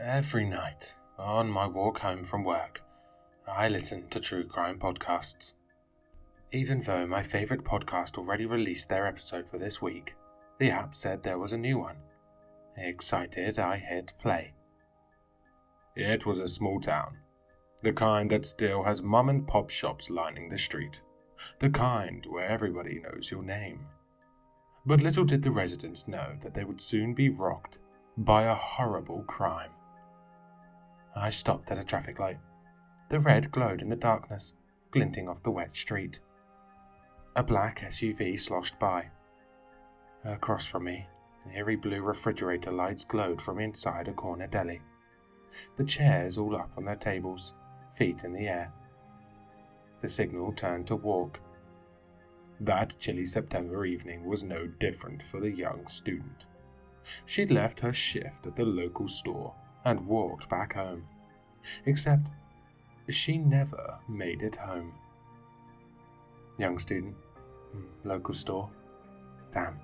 Every night, on my walk home from work, I listen to true crime podcasts. Even though my favourite podcast already released their episode for this week, the app said there was a new one. Excited, I hit play. It was a small town. The kind that still has mum and pop shops lining the street. The kind where everybody knows your name. But little did the residents know that they would soon be rocked by a horrible crime. I stopped at a traffic light. The red glowed in the darkness, glinting off the wet street. A black SUV sloshed by. Across from me, eerie blue refrigerator lights glowed from inside a corner deli. The chairs all up on their tables, feet in the air. The signal turned to walk. That chilly September evening was no different for the young student. She'd left her shift at the local store and walked back home. Except, she never made it home. Young student, local store. Damn,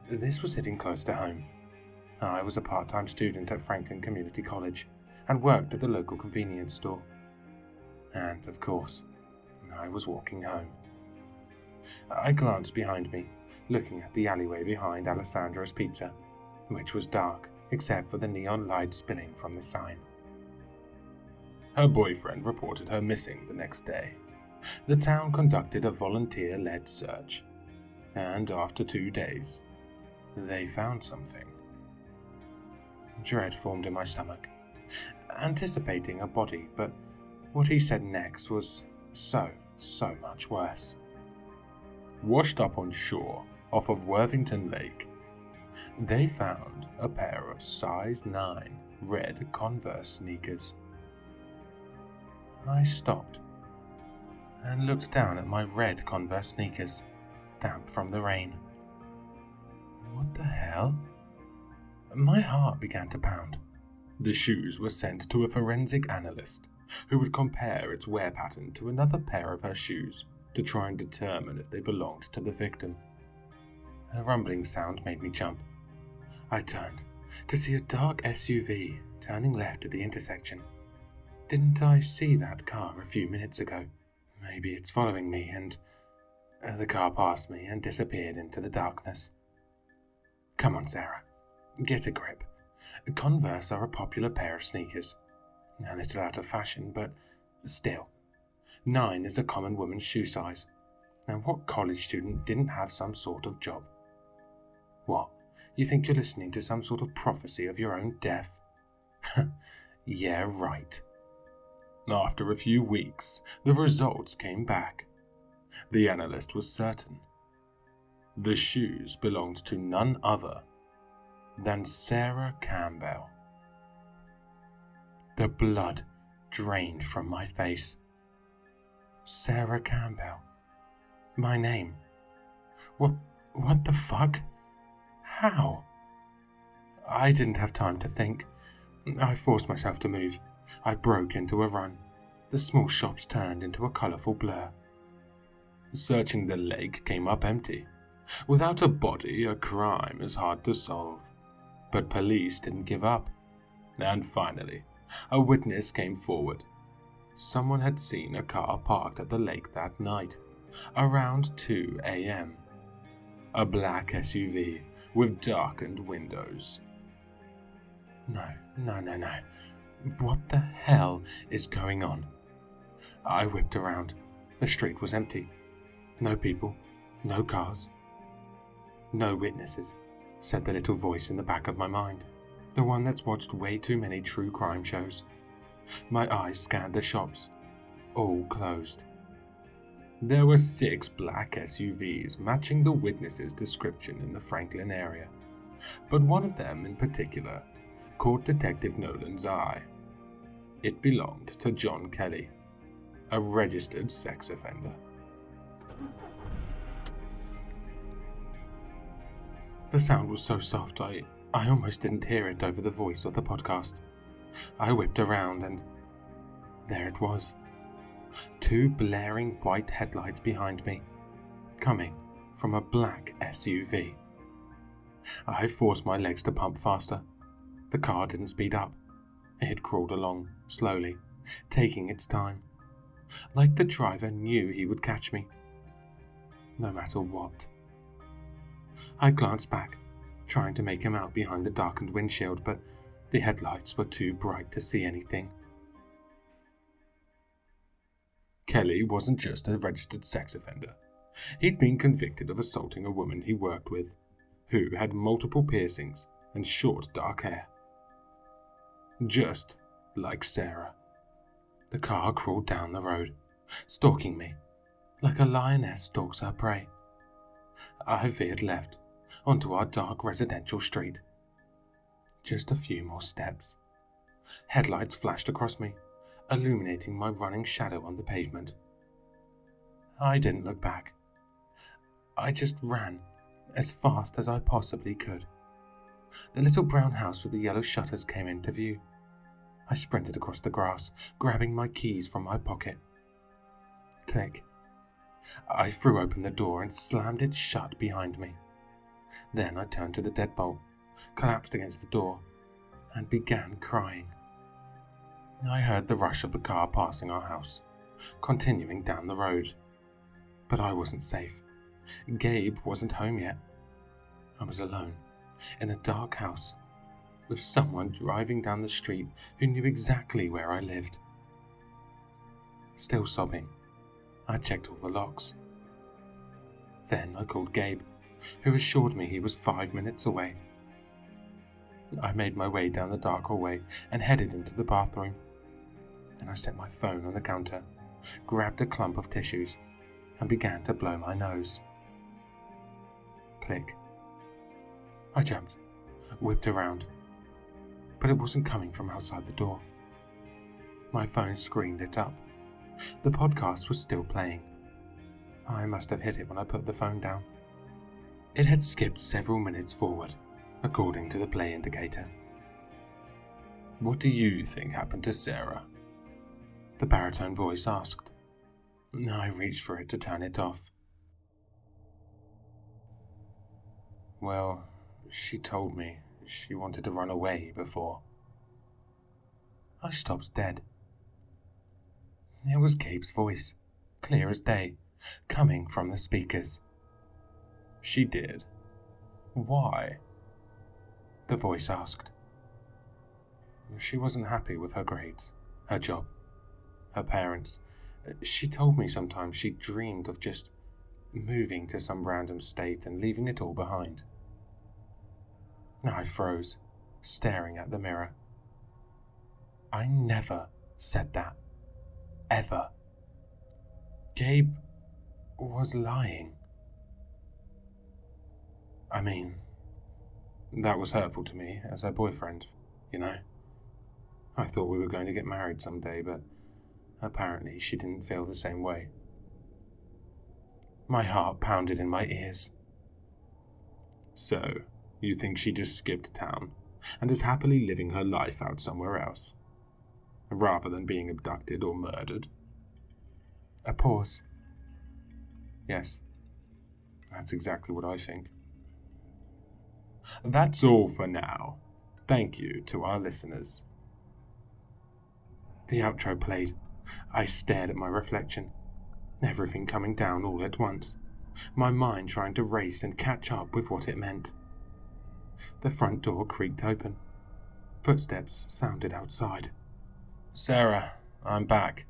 this was hitting close to home. I was a part-time student at Franklin Community College and worked at the local convenience store. And, of course, I was walking home. I glanced behind me, looking at the alleyway behind Alessandro's Pizza, which was dark except for the neon light spilling from the sign. Her boyfriend reported her missing the next day. The town conducted a volunteer-led search, and after 2 days, they found something. Dread formed in my stomach, anticipating a body, but what he said next was so much worse. Washed up on shore off of Worthington Lake, they found a pair of size 9 red Converse sneakers. I stopped and looked down at my red Converse sneakers, damp from the rain. What the hell? My heart began to pound. The shoes were sent to a forensic analyst who would compare its wear pattern to another pair of her shoes to try and determine if they belonged to the victim. A rumbling sound made me jump. I turned to see a dark SUV turning left at the intersection. Didn't I see that car a few minutes ago? Maybe it's following me, and the car passed me and disappeared into the darkness. Come on, Sarah. Get a grip. Converse are a popular pair of sneakers. A little out of fashion, but still. 9 is a common woman's shoe size. And what college student didn't have some sort of job? What? You think you're listening to some sort of prophecy of your own death? Yeah, right. After a few weeks, the results came back. The analyst was certain. The shoes belonged to none other than Sarah Campbell. The blood drained from my face. Sarah Campbell. My name. What the fuck? How? I didn't have time to think. I forced myself to move. I broke into a run. The small shops turned into a colourful blur. Searching the lake came up empty. Without a body, a crime is hard to solve. But police didn't give up. And finally, a witness came forward. Someone had seen a car parked at the lake that night, around 2 a.m. A black SUV with darkened windows. No. What the hell is going on? I whipped around. The street was empty. No people, no cars. No witnesses, said the little voice in the back of my mind, the one that's watched way too many true crime shows. My eyes scanned the shops, all closed. There were 6 black SUVs matching the witness's description in the Franklin area, but one of them in particular caught Detective Nolan's eye. It belonged to John Kelly, a registered sex offender. The sound was so soft I almost didn't hear it over the voice of the podcast. I whipped around and there it was. 2 blaring white headlights behind me, coming from a black SUV. I forced my legs to pump faster. The car didn't speed up. It crawled along, slowly, taking its time, like the driver knew he would catch me, no matter what. I glanced back, trying to make him out behind the darkened windshield, but the headlights were too bright to see anything. Kelly wasn't just a registered sex offender. He'd been convicted of assaulting a woman he worked with, who had multiple piercings and short dark hair. Just like Sarah. The car crawled down the road, stalking me, like a lioness stalks her prey. I veered left, onto our dark residential street. Just a few more steps. Headlights flashed across me, illuminating my running shadow on the pavement. I didn't look back. I just ran as fast as I possibly could. The little brown house with the yellow shutters came into view. I sprinted across the grass, grabbing my keys from my pocket. Click. I threw open the door and slammed it shut behind me. Then I turned to the deadbolt, collapsed against the door, and began crying. I heard the rush of the car passing our house, continuing down the road. But I wasn't safe. Gabe wasn't home yet. I was alone, in a dark house, with someone driving down the street who knew exactly where I lived. Still sobbing, I checked all the locks. Then I called Gabe, who assured me he was 5 minutes away. I made my way down the dark hallway and headed into the bathroom. Then I set my phone on the counter, grabbed a clump of tissues, and began to blow my nose. Click. I jumped, whipped around, but it wasn't coming from outside the door. My phone screen lit up. The podcast was still playing. I must have hit it when I put the phone down. It had skipped several minutes forward, according to the play indicator. "What do you think happened to Sarah?" the baritone voice asked. I reached for it to turn it off. "Well, she told me she wanted to run away before." I stopped dead. It was Gabe's voice, clear as day, coming from the speakers. "She did. Why?" the voice asked. "She wasn't happy with her grades, her job, her parents. She told me sometimes she dreamed of just moving to some random state and leaving it all behind." I froze, staring at the mirror. I never said that. Ever. Gabe was lying. I mean, that was hurtful to me as her boyfriend, you know. I thought we were going to get married someday, but apparently she didn't feel the same way. My heart pounded in my ears. "So, you think she just skipped town and is happily living her life out somewhere else, rather than being abducted or murdered?" A pause. "Yes, that's exactly what I think." That's all for now. Thank you to our listeners. The outro played. I stared at my reflection, everything coming down all at once, my mind trying to race and catch up with what it meant. The front door creaked open. Footsteps sounded outside. "Sarah, I'm back."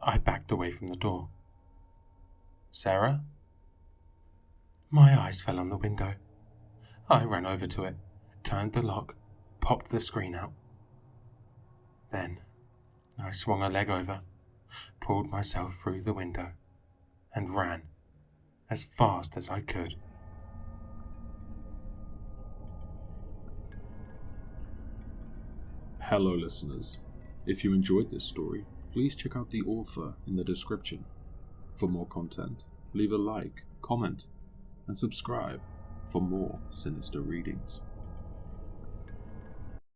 I backed away from the door. "Sarah?" My eyes fell on the window. I ran over to it, turned the lock, popped the screen out. Then I swung a leg over, pulled myself through the window, and ran as fast as I could. Hello listeners, if you enjoyed this story, please check out the author in the description. For more content, leave a like, comment, and subscribe for more sinister readings.